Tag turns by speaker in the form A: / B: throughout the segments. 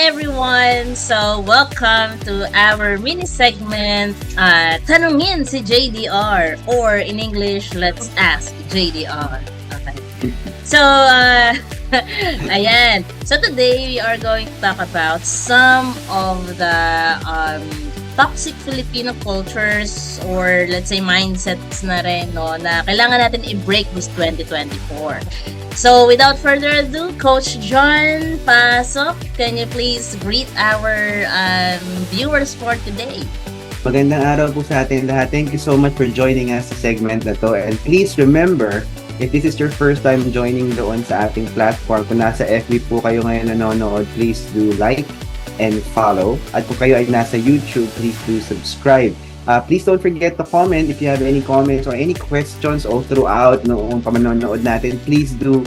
A: everyone! So, welcome to our mini segment, Tanungin si JDR, or in English, Let's Ask JDR. Okay. So, ayan. So, today we are going to talk about some of the toxic Filipino cultures or let's say mindsets na rin, no, na kailangan natin i-break this 2024. So, without further ado, Coach John Pasok, can you please greet our viewers for today?
B: Magandang araw po sa atin lahat. Thank you so much for joining us sa segment na to. And please remember, if this is your first time joining doon sa ating platform, kung nasa FB po kayo ngayon nanonood, please do like and follow. At kung kayo ay nasa YouTube, please do subscribe. Please don't forget to comment if you have any comments or any questions all throughout noong pamanonood natin. Please do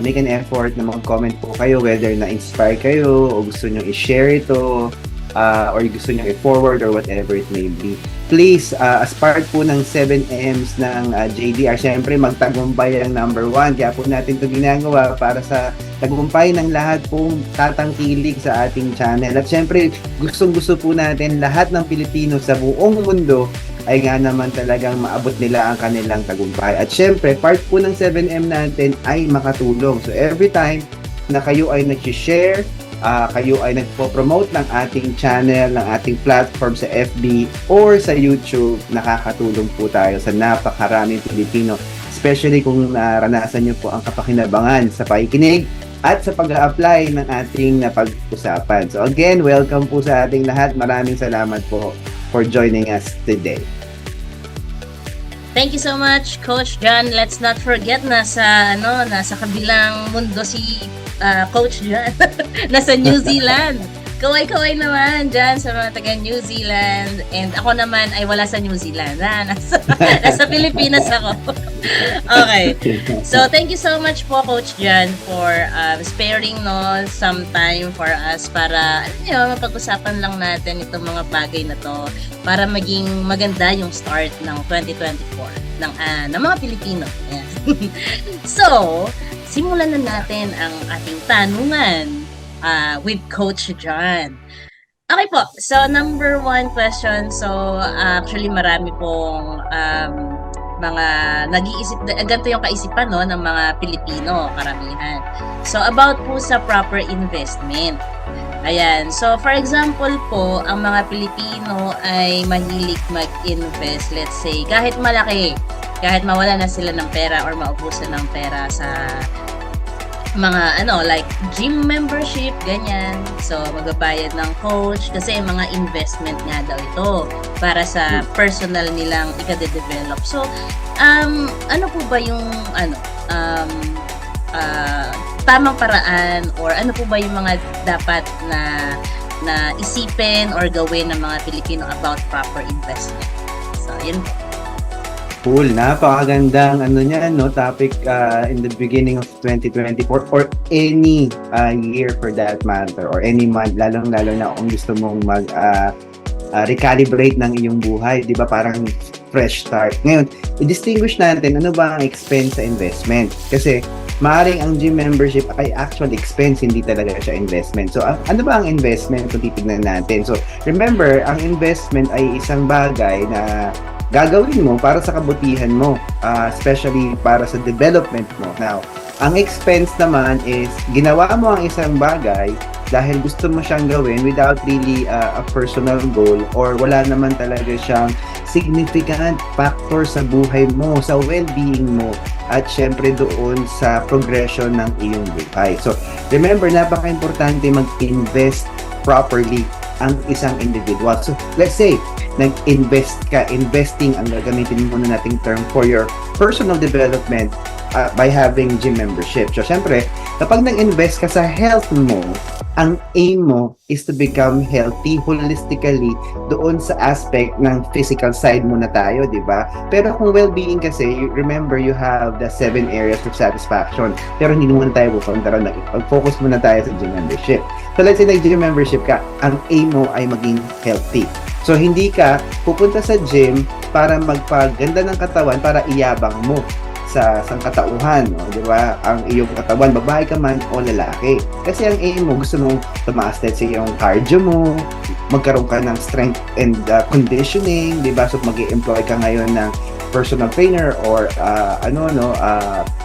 B: make an effort na mag-comment po kayo whether na-inspire kayo o gusto nyo i-share ito or gusto nyo i-forward or whatever it may be. Please, as part po ng 7Ms ng JDR, syempre magtagumpay ang number 1. Kaya po natin ito ginagawa para sa tagumpay ng lahat pong tatangkilik sa ating channel. At syempre, gustong-gusto po natin lahat ng Pilipino sa buong mundo ay nga naman talagang maabot nila ang kanilang tagumpay. At syempre, part po ng 7M natin ay makatulong. So every time na kayo ay nag-share, kayo ay nagpo-promote ng ating channel, ng ating platform sa FB or sa YouTube, nakakatulong po tayo sa napakaraming Pilipino. Especially kung naranasan nyo po ang kapakinabangan sa pakikinig at sa pag-a-apply ng ating napag-usapan. So again, welcome po sa ating lahat. Maraming salamat po for joining us today.
A: Thank you so much, Coach John. Let's not forget nasa kabilang mundo si Coach John. Nasa New Zealand. Kaway-kaway naman dyan sa mga taga New Zealand. And ako naman ay wala sa New Zealand. Nasa Pilipinas ako. Okay. So, thank you so much po, Coach John, for sparing some time for us para mapag-usapan lang natin itong mga bagay na to para maging maganda yung start ng 2024 ng mga Pilipino. Yeah. So, simulan na natin ang ating tanungan with Coach John. Okay po, so number 1 question. So, actually marami pong mga nag-iisip, ganito yung kaisipan ng mga Pilipino, karamihan. So, about po sa proper investment. Ayan, so for example po, ang mga Pilipino ay mahilig mag-invest, let's say, kahit malaki, kahit mawala na sila ng pera or maubusan ng pera sa mga like gym membership, ganyan. So, magbabayad ng coach kasi mga investment nga daw ito para sa personal nilang ika-develop. So, ano po ba yung tamang paraan or ano po ba yung mga dapat na isipin or gawin ng mga Pilipino about proper investment? So, yun po.
B: Cool, napakagandang topic in the beginning of 2024 or any year for that matter or any month, lalong-lalo na kung gusto mong recalibrate ng iyong buhay, di ba, parang fresh start. Ngayon, i-distinguish natin ano ba ang expense sa investment kasi maaaring ang gym membership ay actual expense, hindi talaga siya investment. So, ano ba ang investment kung titignan natin? So, remember, ang investment ay isang bagay na gagawin mo para sa kabutihan mo, especially para sa development mo. Now, ang expense naman is ginawa mo ang isang bagay dahil gusto mo siyang gawin without really a personal goal or wala naman talaga siyang significant factor sa buhay mo, sa well-being mo at syempre doon sa progression ng iyong buhay. So, remember, napaka-importante mag-invest properly ang isang individual. So, let's say, nag-invest ka, investing ang gagamitin muna nating term for your personal development by having gym membership. So, syempre, kapag nag-invest ka sa health mo, ang aim mo is to become healthy holistically doon sa aspect ng physical side muna tayo, di ba? Pero kung well-being kasi, remember, you have the 7 areas of satisfaction. Pero hindi naman tayo pupunta ron. Mag-focus muna tayo sa gym membership. So, let's say nag-gym membership ka, ang aim mo ay maging healthy. So, hindi ka pupunta sa gym para magpaganda ng katawan para iyabang mo. sa sangkatauhan, no? Di ba? Ang iyong katawan, babae ka man o lalaki. Kasi ang aim mo, gusto mong tumaas let's say yung cardio mo, magkaroon ka ng strength and conditioning, di ba? So mag-i-employ ka ngayon ng personal trainer or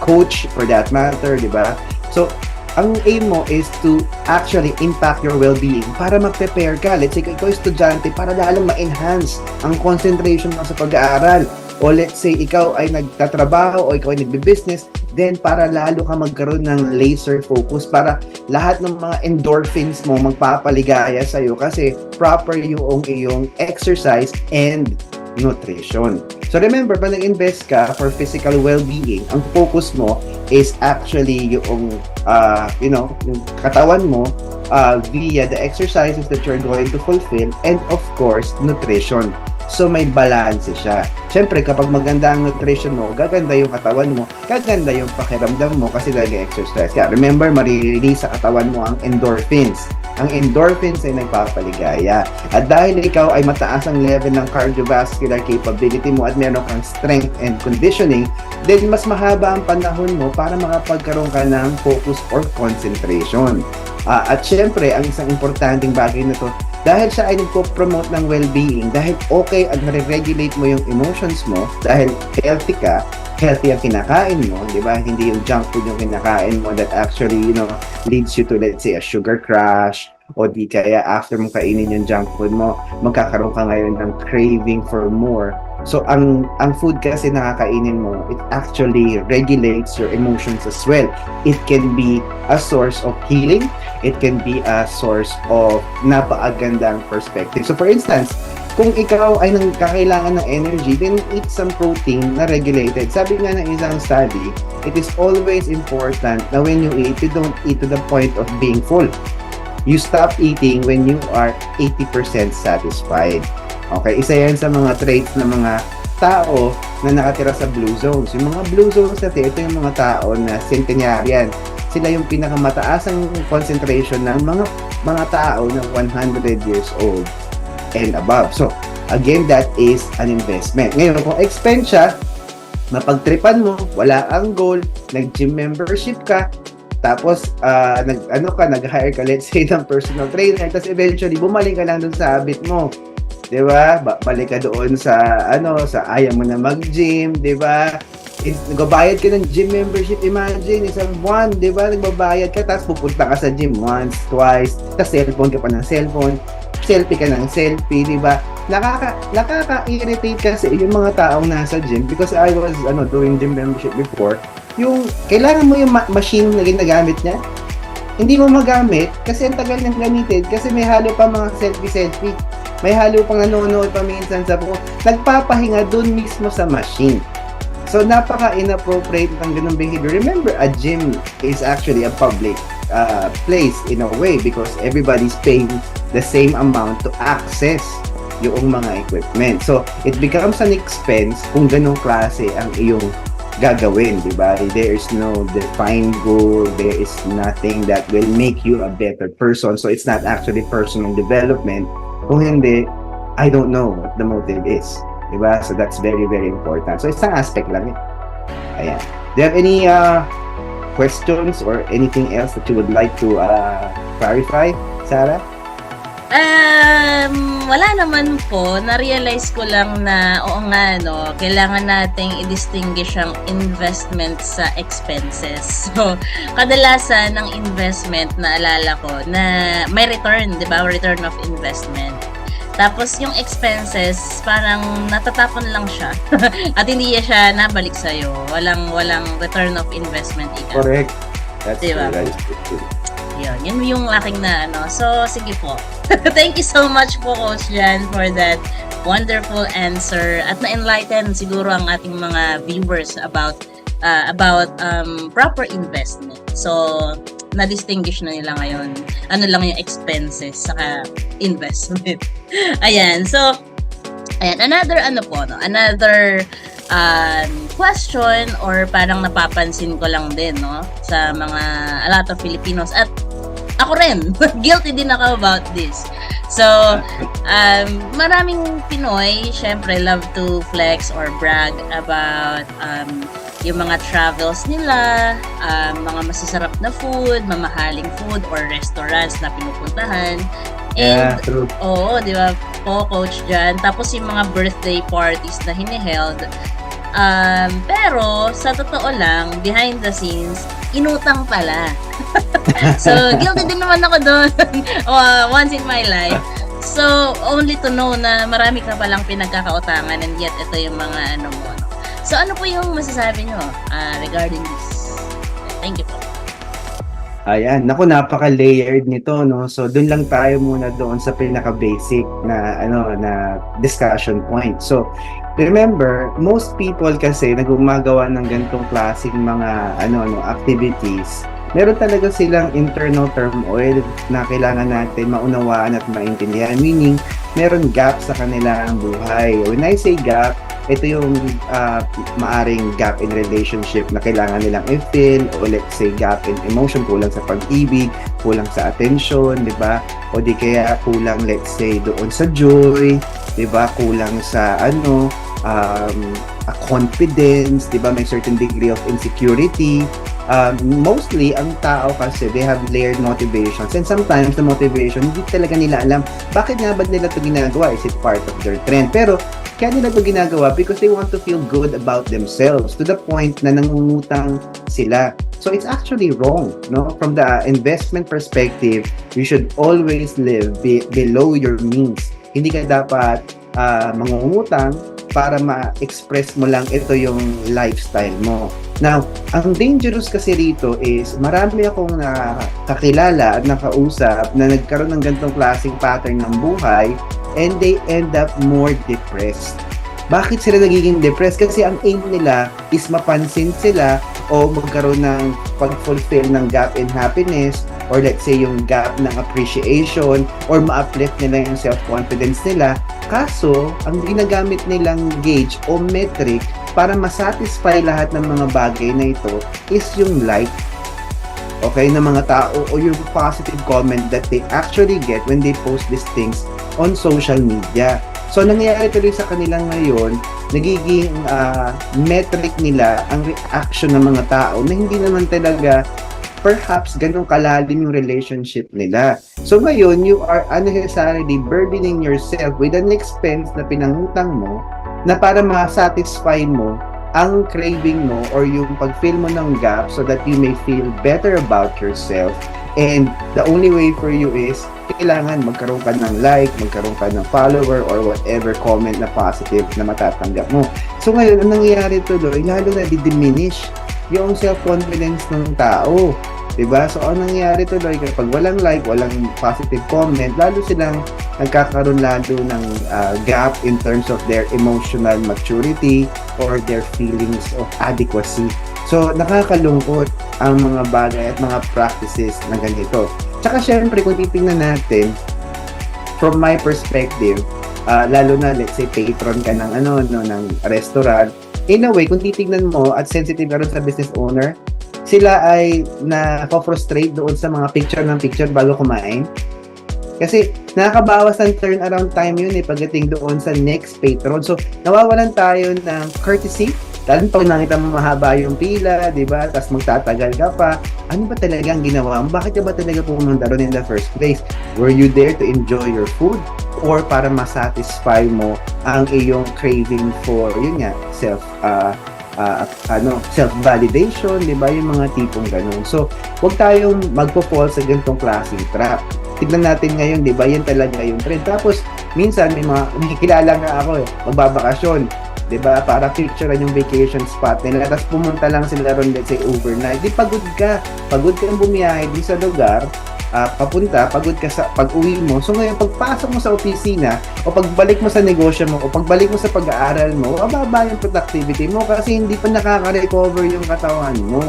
B: coach for that matter, di ba? So ang aim mo is to actually impact your well-being para mag-prepare ka. Let's say, ikaw estudyante, para lalong ma-enhance ang concentration mo sa pag-aaral. O let's say, ikaw ay nagtatrabaho o ikaw ay nagbe-business, then para lalo ka magkaroon ng laser focus para lahat ng mga endorphins mo magpapaligaya sa'yo kasi proper yung iyong exercise and nutrition. So remember, pag nag-invest ka for physical well-being, ang focus mo is actually yung yung katawan mo via the exercises that you're going to fulfill and of course, nutrition. So may balance siya. Siyempre, kapag maganda ang nutrition mo, gaganda yung katawan mo, gaganda yung pakiramdam mo kasi nag-exercise ka. Remember, marirelease sa katawan mo ang endorphins. Ang endorphins ay nagpapaligaya. At dahil ikaw ay mataas ang level ng cardiovascular capability mo at meron kang strength and conditioning, then mas mahaba ang panahon mo para makapagkaroon ka ng focus or concentration. At syempre, ang isang importanteng bagay na to, dahil siya ay nagpo-promote ng well-being, dahil okay at nare-regulate mo yung emotions mo, dahil healthy ka, healthy ang kinakain mo, di ba? Hindi yung junk food yung kinakain mo that actually, leads you to, let's say, a sugar crash, o di kaya after mo kainin yung junk food mo, magkakaroon ka ngayon ng craving for more. So, ang food kasi nakakainin mo, it actually regulates your emotions as well. It can be a source of healing. It can be a source of napakagandang perspective. So, for instance, kung ikaw ay kakailangan ng energy, then eat some protein na regulated. Sabi nga ng isang study, it is always important na when you eat, you don't eat to the point of being full. You stop eating when you are 80% satisfied. Okay, isa yan sa mga traits ng mga tao na nakatira sa blue zones. Yung mga blue zones natin, ito yung mga tao na centenarian. Sila yung pinakamataas ang concentration ng mga tao na 100 years old and above. So, again, that is an investment. Ngayon, kung expense siya, mapagtripan mo, wala ang goal, nag-gym membership ka, tapos, nag-hire ka, let's say, ng personal trainer, tapos eventually, bumalik ka lang dun sa habit mo. Diba? Balik ka doon sa ayaw mo na mag-gym, diba? Nagbabayad ka ng gym membership, imagine, isang buwan, diba? Nagbabayad ka, tapos pupunta ka sa gym once, twice, tapos cellphone ka pa ng cellphone, selfie ka ng selfie, diba? Nakaka-irritate kasi yung mga taong nasa gym because I was doing gym membership before, yung kailangan mo yung machine na ginagamit niya, hindi mo magamit kasi ang tagal niyang gamitin kasi may halo pa mga selfie, may halo pang nanonood pa minsan sa buko, nagpapahinga dun mismo sa machine. So napaka-inappropriate ng ganung behavior. Remember, a gym is actually a public place in a way because everybody's paying the same amount to access yung mga equipment. So it becomes an expense kung ganung klase ang iyong gagawin, di ba? There is no defined goal, there is nothing that will make you a better person. So it's not actually personal development. Kung hindi, I don't know what the motive is. Di ba? So that's very, very important. So isang aspect lang eh. Ayan. Do you have any questions or anything else that you would like to clarify, Sarah?
A: Wala naman po. Na-realize ko lang na, oo nga, kailangan nating i-distinguish ang investment sa expenses. So, kadalasan ng investment, naalala ko, na may return, di ba? Return of investment. Tapos, yung expenses, parang natatapon lang siya. At hindi siya nabalik sa'yo. Walang return of investment.
B: Correct. That's
A: diba?
B: True.
A: Yun yung aking So, sige po. Thank you so much po, Coach Jan, for that wonderful answer. At na-enlighten siguro ang ating mga viewers about proper investment. So, na-distinguish na nila ngayon. Ano lang yung expenses saka investment. Ayan. So, ayan. Another question or parang napapansin ko lang din, sa a lot of Filipinos at ako rin, guilty din ako about this. So, maraming Pinoy, syempre, love to flex or brag about yung mga travels nila, mga masasarap na food, mamahaling food or restaurants na pinupuntahan.
B: Yeah,
A: And,
B: true.
A: oo, di ba po, Coach Jan? Tapos yung mga birthday parties na hiniheld. Pero, sa totoo lang, behind the scenes, inutang pala. So, guilty din naman ako doon once in my life. So, only to know na marami ka palang pinagkakautangan and yet ito yung mga ano mo. No? So, ano po yung masasabi nyo regarding this? Thank you po.
B: Ayan, naku, napaka-layered nito, no? So, dun lang tayo muna doon sa pinaka-basic na, na discussion point. So, remember, most people kasi na gumagawa ng ganitong klaseng mga, activities, meron talaga silang internal turmoil na kailangan natin maunawaan at maintindihan. Meaning, meron gap sa kanilang buhay. When I say gap, ito yung maaring gap in relationship na kailangan nilang i-fill, o let's say gap in emotion, kulang sa pag-ibig, kulang sa attention, di ba? O di kaya kulang, let's say, doon sa joy, di ba? Kulang sa a confidence, di ba? May certain degree of insecurity. Mostly, ang tao kasi, they have layered motivations, and sometimes the motivation, hindi talaga nila alam bakit nga ba nila ito ginagawa. Is it part of their trend? Pero kaya nila ito ginagawa because they want to feel good about themselves to the point na nangungutang sila. So it's actually wrong, no? From the investment perspective, you should always live below your means. Hindi ka dapat mangungutang para ma-express mo lang ito yung lifestyle mo. Now, ang dangerous kasi rito is marami akong nakakilala at nakausap na nagkaroon ng ganitong klaseng pattern ng buhay, and they end up more depressed. Bakit sila nagiging depressed? Kasi ang aim nila is mapansin sila o magkaroon ng pag-fulfill ng gap in happiness, or let's say yung gap ng appreciation, or ma-uplift nila yung self-confidence nila. Kaso, ang ginagamit nilang gauge o metric para masatisfy lahat ng mga bagay na ito is yung like, okay, ng mga tao, o yung positive comment that they actually get when they post these things on social media. So, nangyayari tuloy sa kanila ngayon, nagiging metric nila ang reaction ng mga tao na hindi naman talaga perhaps ganun kalalim yung relationship nila. So, ngayon, you are unnecessarily burdening yourself with an expense na pinangutang mo na para ma-satisfy mo ang craving mo or yung pag-fill mo ng gap so that you may feel better about yourself. And the only way for you is kailangan magkaroon ka ng like, magkaroon ka ng follower, or whatever comment na positive na matatanggap mo. So ngayon, ang nangyayari tuloy, lalo na di-diminish yung self-confidence ng tao. Diba? So ang nangyayari tuloy, kapag walang like, walang positive comment, lalo silang nagkakaroon lalo ng gap in terms of their emotional maturity or their feelings of adequacy. So, nakakalungkot ang mga bagay at mga practices na ganito. Tsaka syempre, kung titingnan natin, from my perspective, lalo na, let's say, patron ka ng, ng restaurant, in a way, kung titingnan mo at sensitive ka rin sa business owner, sila ay na-frustrate doon sa mga picture ng picture bago kumain. Kasi nakakabawas ng turnaround time yun pagdating doon sa next patron. So, nawawalan tayo ng courtesy. Lalo pag nakita mo mahaba yung pila, di ba? Tapos magtatagal ka pa. Ano ba talaga ang ginawa mo? Bakit ka ba talaga pumunta ron in the first place? Were you there to enjoy your food? Or para masatisfy mo ang iyong craving for, yun nga, self-validation, di ba? Yung mga tipong ganun. So, huwag tayong magpo-fall sa ganitong klaseng trap. Tignan natin ngayon, di ba? Yan talaga yung trend. Tapos, minsan, may kilala nga ako magbabakasyon. Diba? Para picturean yung vacation spot nila. Tapos pumunta lang sila ron, let's say, overnight. Di pagod ka. Pagod kang bumiyahe di sa lugar. Papunta, pagod ka sa pag-uwi mo. So ngayon, pagpasok mo sa opisina, o pagbalik mo sa negosyo mo, o pagbalik mo sa pag-aaral mo, mababa yung productivity mo kasi hindi pa nakaka-recover yung katawan mo.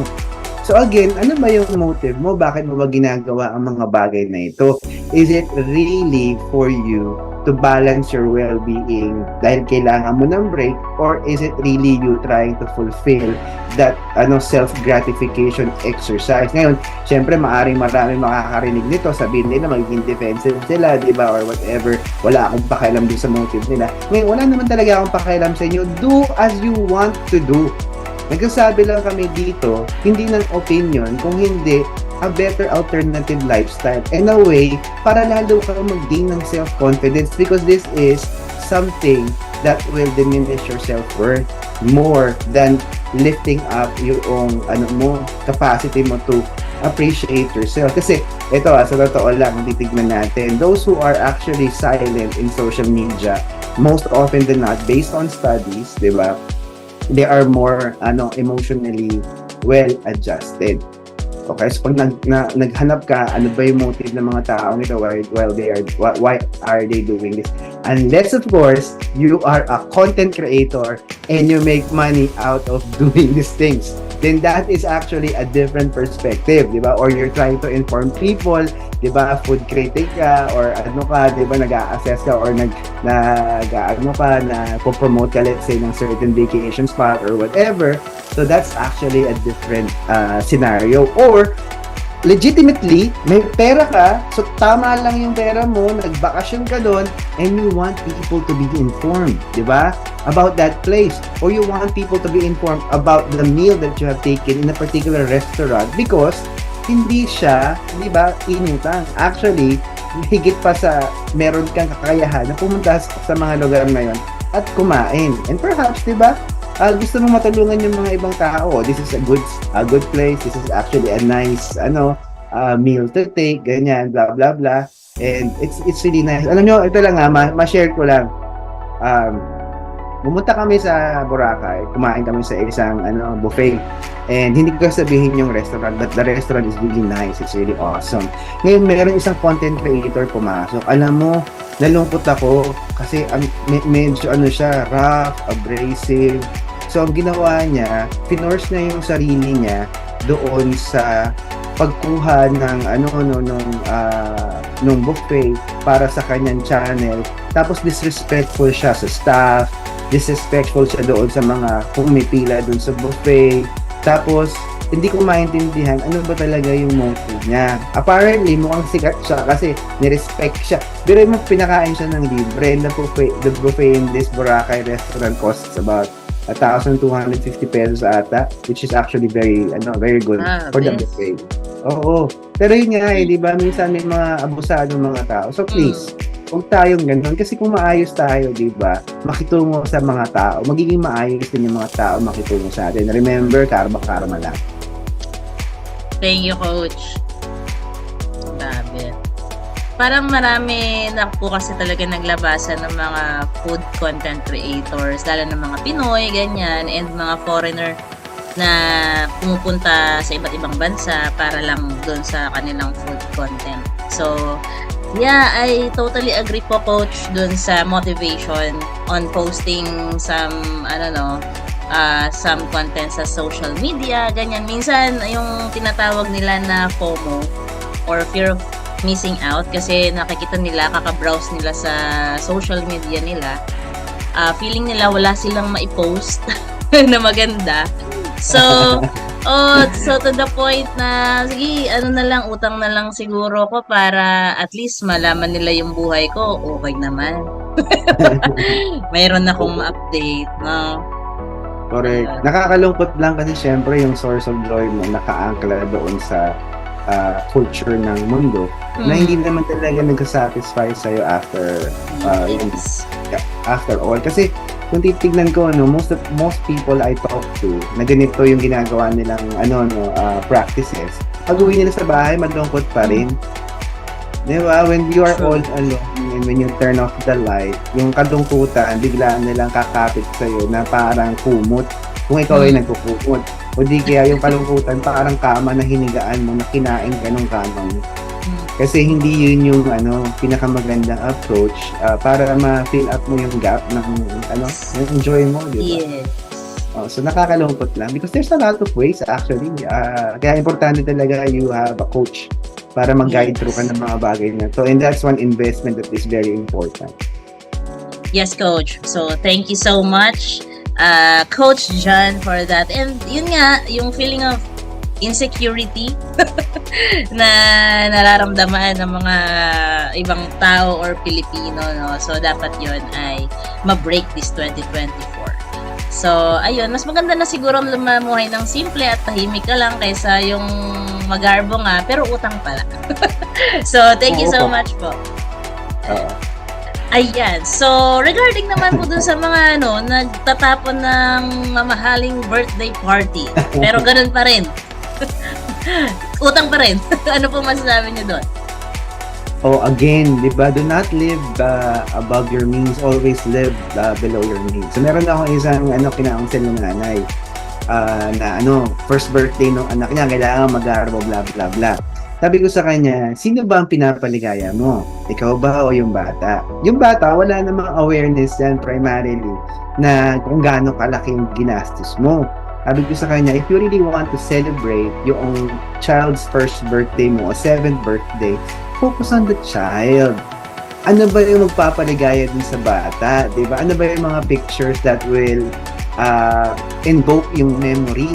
B: So again, ano ba yung motive mo? Bakit mo ba ginagawa ang mga bagay na ito? Is it really for you to balance your well-being dahil kailangan mo ng break, or is it really you trying to fulfill that self-gratification exercise? Ngayon, syempre marami makakarinig nito, sabihin nila magiging defensive sila, di ba, or whatever, wala akong pakialam din sa motive nila. Ngayon, wala naman talaga akong pakialam sa inyo. Do as you want to do. Nagsasabi lang kami dito, hindi ng opinion, kung hindi, a better alternative lifestyle. In a way, para lalo ka mag-gain ng self-confidence because this is something that will diminish your self-worth more than lifting up yung capacity mo to appreciate yourself. Kasi ito sa totoo lang, titignan natin, those who are actually silent in social media, most often than not, based on studies, di ba, they are more emotionally well adjusted. Okay, so pag naghanap ka, ano ba yung motive ng mga tao nito why are they doing this? Unless of course, you are a content creator and you make money out of doing these things, then that is actually a different perspective, di ba? Or you're trying to inform people, di ba? Food critic ka or di ba? Nag-a-assess ka or na-promote ka, let's say, ng certain vacation spot or whatever. So that's actually a different scenario. Or legitimately, may pera ka, so tama lang yung pera mo, nagbakasyon ka doon, and you want people to be informed, di ba? About that place. Or you want people to be informed about the meal that you have taken in a particular restaurant because hindi siya, di ba, inutang. Actually, higit pa sa meron kang kakayahan na pumunta sa mga lugar na yon at kumain. And perhaps, di ba, gusto mong matulungan yung mga ibang tao. This is a good place. This is actually a nice meal to take, ganyan, blah blah blah. And it's really nice. Alam nyo, ito lang ma-share ko lang. Pumunta kami sa Boracay, kumain kami sa isang buffet. And hindi ko sabihin yung restaurant, but the restaurant is really nice. It's really awesome. Ngayon, meron isang content creator pumasok. Alam mo, nalungkot ako kasi medyo siya, rough, abrasive. So, ang ginawa niya, finorce niya yung sarili niya doon sa pagkuha ng nung buffet para sa kanyang channel. Tapos disrespectful siya sa staff, disrespectful siya doon sa mga pumipila doon sa buffet. Tapos hindi ko maintindihan ano ba talaga yung motive niya. Apparently, mukhang sikat siya kasi nirespect siya. Pero mo pinakain siya ng libre. The buffet in this Boracay restaurant costs about 1,250 pesos ata, which is actually very good for the buffet. Oo. Pero yun nga di ba, minsan may mga abusadong mga tao. So please, huwag tayong ganun. Kasi kung maayos tayo, di ba, makitungo sa mga tao, magiging maayos din yung mga tao makitungo sa atin. Remember, karma lang.
A: Thank you, Coach. Grabe. Parang marami na po kasi talaga naglabasan ng mga food content creators, lalo ng mga Pinoy, ganyan, and mga foreigner na pumupunta sa iba't ibang bansa para lang doon sa kanilang food content. So, yeah, I totally agree po, Coach, doon sa motivation on posting some content sa social media, ganyan. Minsan, yung tinatawag nila na FOMO or fear of missing out kasi nakikita nila, kaka-browse nila sa social media nila, feeling nila wala silang maipost na maganda. So to the point na, sige, utang na lang siguro ko para at least malaman nila yung buhay ko, okay naman. Mayroon akong ma-update, no?
B: Correct. Nakakalungkot lang kasi syempre yung source of joy mo nakaangkla doon sa culture ng mundo na hindi naman talaga nagsasatisfy sa'yo after all. Kasi kung titignan ko, most people I talk to na ganito yung ginagawa nilang practices, pag uwi nila sa bahay, malungkot pa rin. Diba? When you are all alone and when you turn off the light, yung kalungkutan, biglaan nilang kakapit sa'yo na parang kumot kung ikaw ay nagkukumot. O di kaya yung kalungkutan, parang kama na hinigaan mo, na kinain ka ng kama mo. Kasi hindi yun yung pinakamagandang approach para ma-fill up mo yung gap ng enjoy mo, di ba?
A: Yes.
B: So nakakalungkot lang because there's a lot of ways actually. Kaya importante talaga you have a coach para mag-guide through ka ng mga bagay na to. And that's one investment that is very important.
A: Yes, Coach. So thank you so much, Coach John, for that. And yun nga, yung feeling of insecurity na nararamdaman ng mga ibang tao or Pilipino, no? So dapat yun ay ma-break this 2024. So, ayun, mas maganda na siguro lumamuhay ng simple at tahimik ka lang kaysa yung magarbo nga, pero utang pala. So, thank you so
B: Oo.
A: much po.
B: Oo.
A: Ayan. So, regarding naman po dun sa mga nagtatapon ng mamahaling birthday party. Pero ganun pa rin. Utang pa rin. Ano po masasabi niyo doon?
B: Oh, again, di ba? Do not live above your means. Always live below your means. So, meron akong isang kinaunsel ng nanay na first birthday ng anak niya, kailangan mag-aarbo, blah, blah, blah. Sabi ko sa kanya, sino ba ang pinapaligaya mo? Ikaw ba o yung bata? Yung bata, wala namang awareness yan primarily na kung gaano kalaki yung ginastos mo. Sabi ko sa kanya, if you really want to celebrate yung child's first birthday mo o 7th birthday, focus on the child. Ano ba yung magpapaligaya din sa bata? Diba? Ano ba yung mga pictures that will invoke yung memory?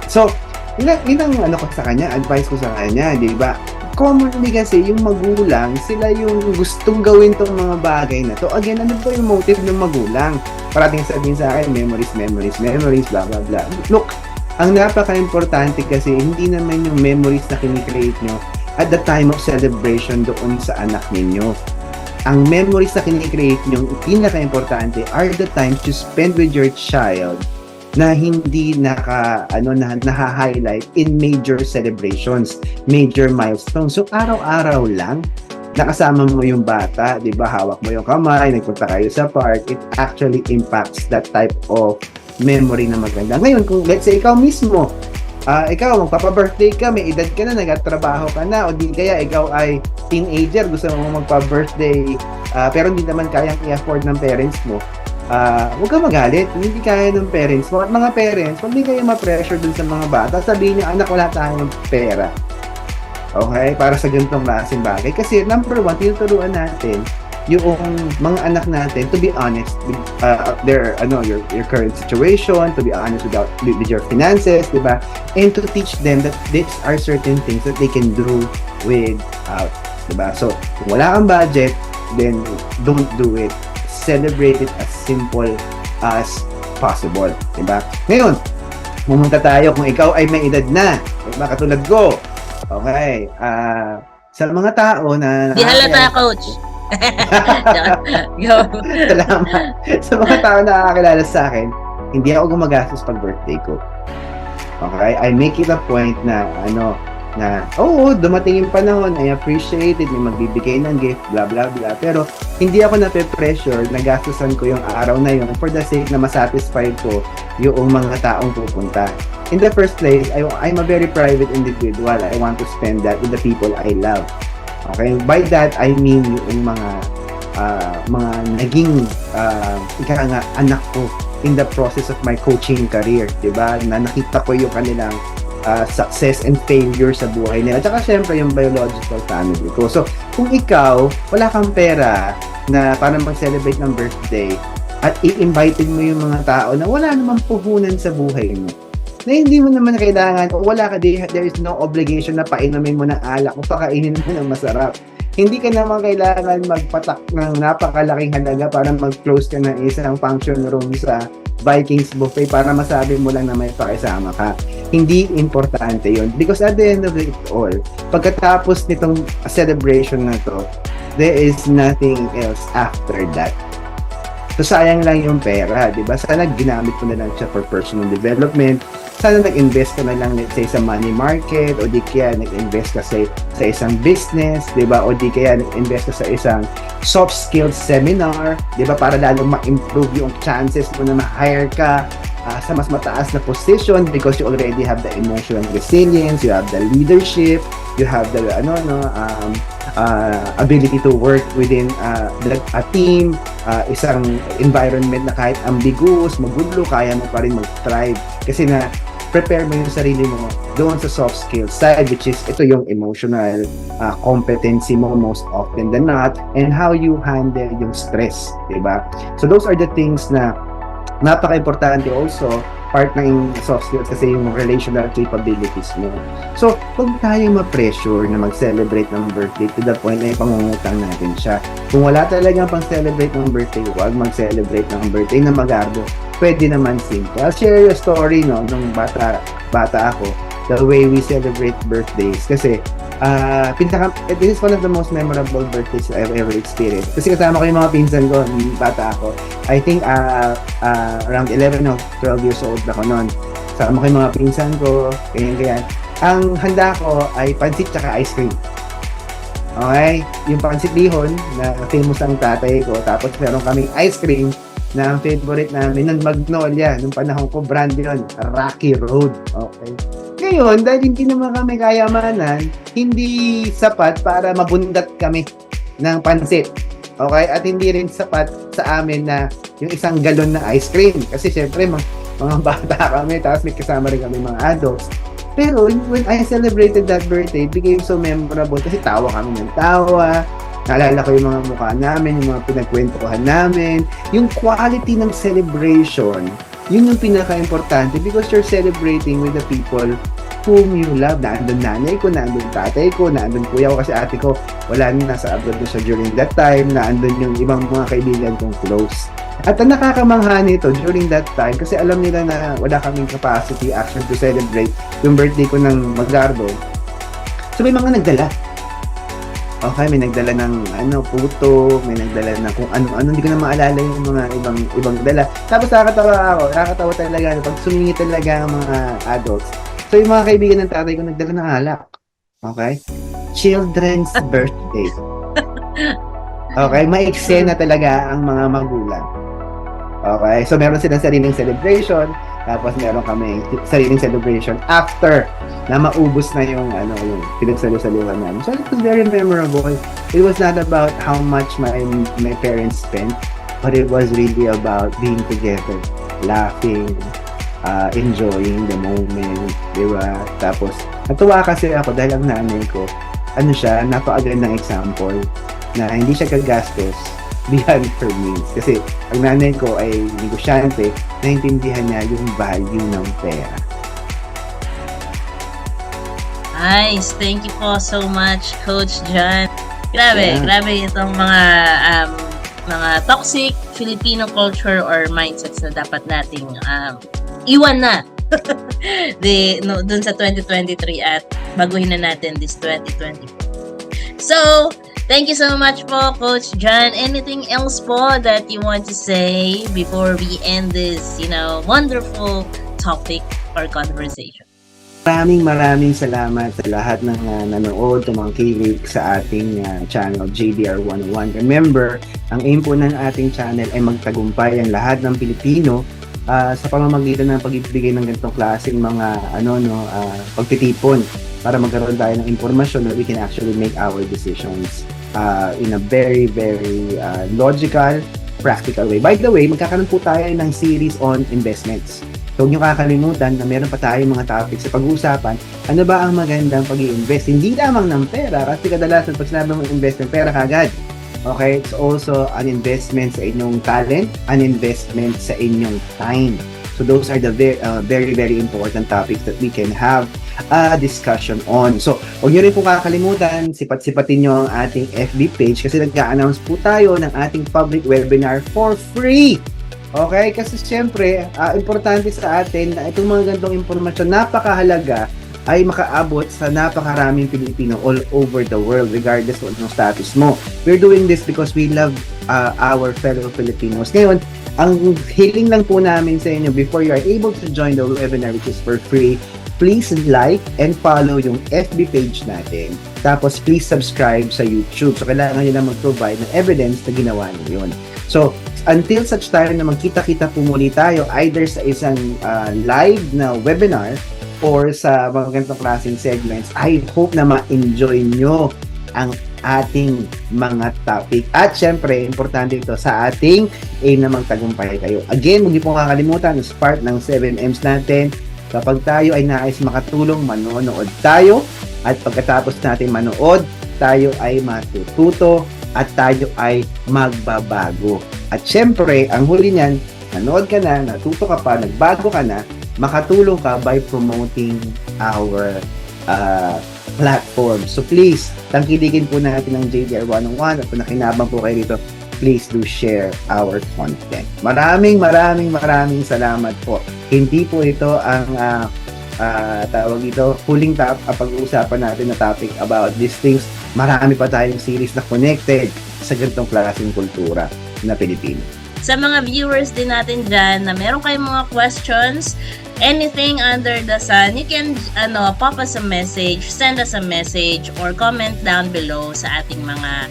B: So, yun ang ko sa kanya, advice ko sa kanya, di ba? Commonly kasi, yung magulang, sila yung gustong gawin tong mga bagay na to. Again, ano ba yung motive ng magulang? Parating sabihin sa akin, memories, blah, blah, blah. Look, ang napaka-importante kasi, hindi naman yung memories na kinikreate nyo at the time of celebration doon sa anak ninyo. Ang memories na kinikreate nyo, pinaka-importante are the times you spend with your child na hindi naha-highlight in major celebrations, major milestones. So, araw-araw lang, nakasama mo yung bata, di ba? Hawak mo yung kamay, nagpunta kayo sa park, it actually impacts that type of memory na maganda. Ngayon, kung let's say ikaw mismo, ikaw, magpapa-birthday ka, may edad ka na, nagtatrabaho ka na, o di kaya ikaw ay teenager, gusto mo magpa-birthday, pero hindi naman kayang i-afford ng parents mo, huwag ka magalit, hindi kaya ng parents mo. At mga parents, huwag din kayo ma-pressure dun sa mga bata. Sabihin niyo, anak, wala tayong pera. Okay? Para sa ganitong klaseng bagay. Kasi, number one, tinuturuan natin yung mga anak natin to be honest with your current situation, to be honest with your finances, diba? And to teach them that these are certain things that they can do without, diba? So, kung wala kang budget, then don't do it. Celebrate it as simple as possible, diba? Ngayon, pumunta tayo kung ikaw ay may edad na, diba? Katulad ko. Okay. Sa mga tao na
A: Di halata, coach. Go.
B: Salamat. Sa mga tao na nakakilala sa akin, hindi ako gumagastos pag birthday ko. Okay? I make it a point na dumating yung panahon, I appreciate it, may magbibigay ng gift, blah, blah, blah. Pero, hindi ako nape-pressure na gastusan ko yung araw na yun for the sake na masatisfy ko yung mga taong pupunta. In the first place, I'm a very private individual. I want to spend that with the people I love. Okay? By that, I mean yung mga naging anak ko in the process of my coaching career, diba? Na nakita ko yung kanilang success and failure sa buhay nila. Tsaka syempre yung biological family ko. So, kung ikaw, wala kang pera na parang mag-celebrate ng birthday at i-invite mo yung mga tao na wala namang puhunan sa buhay mo, na hindi mo naman kailangan, o there is no obligation na painumin mo ng alak o pakainin mo ng masarap. Hindi ka naman kailangan magpatak ng napakalaking halaga para mag-close ka ng isang function room sa Vikings buffet para masabi mo lang na may pakisama ka. Hindi importante yon, because at the end of it all, pagkatapos nitong celebration na to, there is nothing else after that. So, sayang lang yung pera, di ba? Sana ginamit mo na lang siya for personal development. Sana nag-invest ka na lang, let's say, sa money market, o di kaya nag-invest ka sa isang business, di ba? O di kaya nag-invest ka sa isang soft skills seminar, di ba? Para lalo ma-improve yung chances mo na ma-hire ka sa mas mataas na position because you already have the emotional resilience, you have the leadership, you have the ability to work within a team, isang environment na kahit ambiguous, magulo, kaya mo pa rin mag-thrive kasi na prepare mo yung sarili mo doon sa soft skills side, which is ito yung emotional competency mo most often than not, and how you handle yung stress, diba? So those are the things na napaka-importante also, part ng soft skills kasi yung relational capabilities mo. So, huwag tayo ma-pressure na mag-celebrate ng birthday to the point na ipangungutang natin siya. Kung wala talagang pang-celebrate ng birthday, huwag mag-celebrate ng birthday na magarbo. Pwede naman simple. I'll share you a story, no, nung bata ako, the way we celebrate birthdays. Kasi, this is one of the most memorable birthdays I've ever experienced. Kasi kasama ko yung mga pinsan ko, nung bata ako. I think around 11 or 12 years old ako noon. Kasama ko yung mga pinsan ko, ganyan. Ang handa ko ay pansit tsaka ice cream. Okay? Yung pansit bihon na famous ang tatay ko. Tapos meron kaming ice cream na ang favorite namin ng Magnolia. Nung panahon ko, brand yun, Rocky Road. Okay? Ngayon, dahil hindi naman kami kayamanan, hindi sapat para mabundat kami ng pansit. Okay? At hindi rin sapat sa amin na yung isang galon na ice cream. Kasi syempre, mga bata kami, tapos may kasama rin kami mga adults. Pero when I celebrated that birthday, it became so memorable kasi tawa kami ng tawa. Naalala ko yung mga mukha namin, yung mga pinagkwentuhan namin. Yung quality ng celebration, yun yung pinaka-importante because you're celebrating with the people whom you love. Naandun nanay ko, naandun tatay ko, naandun kuya ko kasi ate ko wala na, nasa abroad na siya during that time. Naandun yung ibang mga kaibigan kong close. At ang nakakamangha nito during that time kasi alam nila na wala kaming capacity actually to celebrate yung birthday ko ng Magdardo. So may mga nagdala. Okay, may nagdala ng puto, may nagdala ng kung ano-ano, hindi ko na maalala yung mga ibang dala. Tapos nakakatawa talaga pag sumingi talaga ang mga adults. So yung mga kaibigan ng tatay ko nagdala ng alak. Okay? Children's birthday. Okay, may eksena talaga ang mga magulang. Okay, so meron silang sariling celebration, tapos meron kami sariling celebration after na maubos na yung pinagsalo-saluhan namin. So it was very memorable. It was not about how much my parents spent, but it was really about being together, laughing, enjoying the moment, di ba? Tapos natuwa kasi ako dahil ang nanay ko, napakagandang example na hindi siya gagastos beyond her means. Kasi ang nanay ko ay negosyante, naintindihan niya yung value ng pera.
A: Nice. Thank you po so much, Coach John. Grabe itong mga toxic Filipino culture or mindsets na dapat nating iwan na dun sa 2023 at baguhin na natin this 2024. So, thank you so much po, Coach John. Anything else po that you want to say before we end this, wonderful topic or conversation?
B: Maraming salamat sa lahat ng nanood, tumakinig sa ating channel JDR 101. Remember, ang aim po ng ating channel ay magtagumpay ang lahat ng Pilipino sa pamamagitan ng pagbibigay ng ganitong klaseng mga pagtitipon para magkaroon tayo ng impormasyon that we can actually make our decisions in a very, very logical, practical way. By the way, magkakaroon po tayo ng series on investments. So, huwag nyo kakalimutan na meron pa tayong mga topics sa pag-uusapan. Ano ba ang magandang pag-i-invest? Hindi lamang ng pera, kasi kadalasan pag sinabi mong invest ng pera kagad. Okay? It's also an investment sa inyong talent, an investment sa inyong time. So, those are the very, very important topics that we can have a discussion on. So, huwag nyo rin po kakalimutan, sipat-sipatin nyo ang ating FB page kasi nagka-announce po tayo ng ating public webinar for free. Okay? Kasi siyempre, importante sa atin na itong mga ganitong impormasyon napakahalaga ay makaabot sa napakaraming Pilipino all over the world regardless of anong status mo. We're doing this because we love our fellow Filipinos. Ngayon, ang hiling lang po namin sa inyo before you are able to join the webinar which is for free, please like and follow yung FB page natin. Tapos please subscribe sa YouTube. So kailangan nyo lang mag-provide ng evidence na ginawa nyo yun. So until such time na magkita-kita po muli tayo either sa isang live na webinar or sa mga ganitong klaseng segments, I hope na ma-enjoy nyo ang ating mga topic. At syempre, importante ito sa ating aim na magtagumpay kayo. Again, huwag niyo pong kakalimutan, as part ng 7Ms natin, kapag tayo ay nais makatulong, manonood tayo. At pagkatapos natin manood, tayo ay matututo at tayo ay magbabago. At syempre, ang huli niyan, nanood ka na, natuto ka pa, nagbago ka na, makatulong ka by promoting our platform. So please, tangkilikin po natin ang JDR 101 at kung nakinabang po kayo dito, please do share our content. Maraming salamat po. Hindi po ito ang tawag ito, huling pag-uusapan natin na topic about these things. Marami pa tayong series na connected sa ganitong klaseng kultura na Pilipino.
A: Sa mga viewers din natin dyan na meron kayong mga questions, anything under the sun, you can pop us a message, send us a message, or comment down below sa ating mga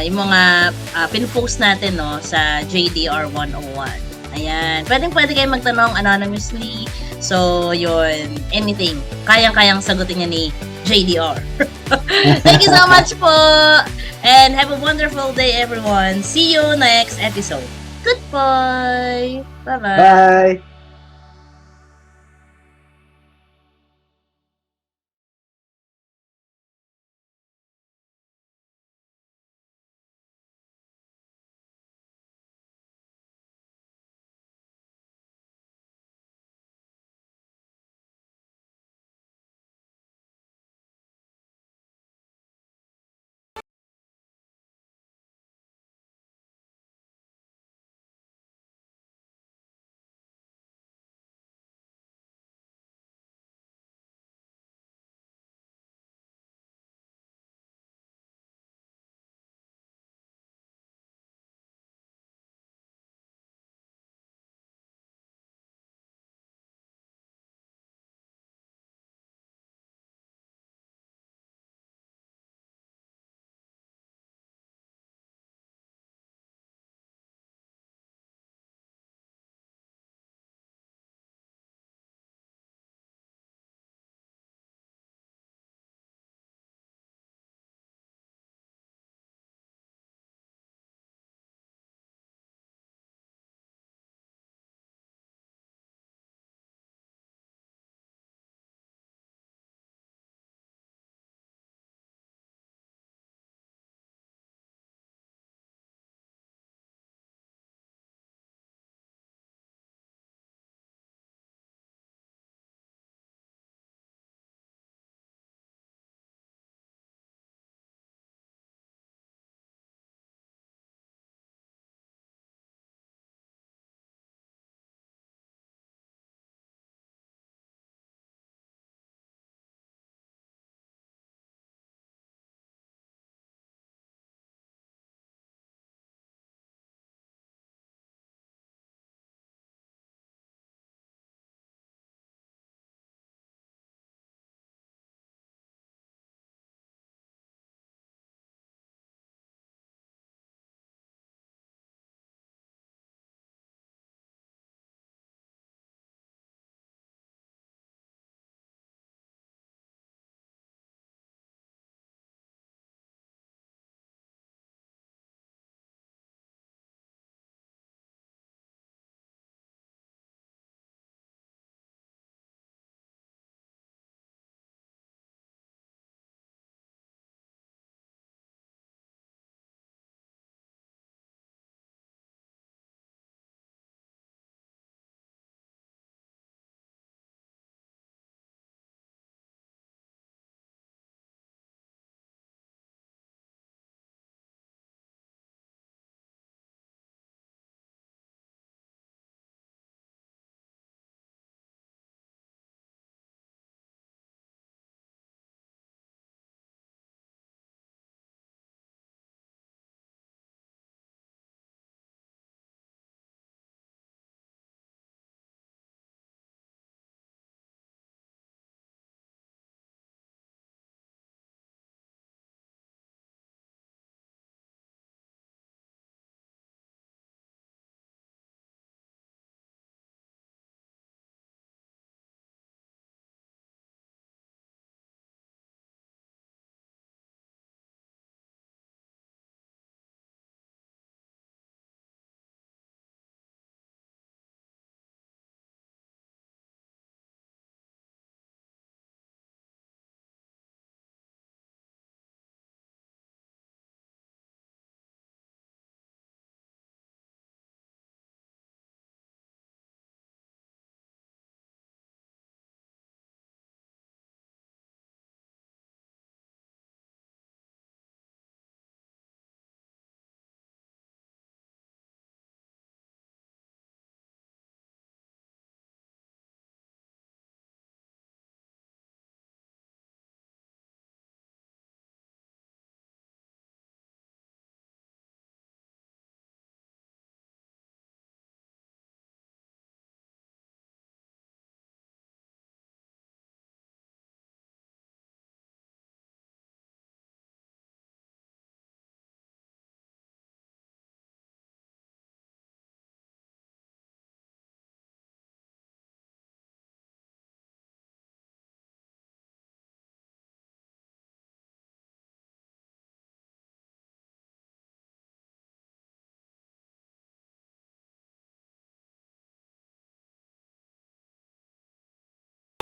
A: yung mga pin-post natin sa JDR 101. Ayan. Pwede kayo magtanong anonymously. So, yun. Anything. Kayang-kayang sagutin niya ni JDR. Thank you so much po! And have a wonderful day, everyone. See you next episode. Goodbye! Bye-bye!
B: Bye!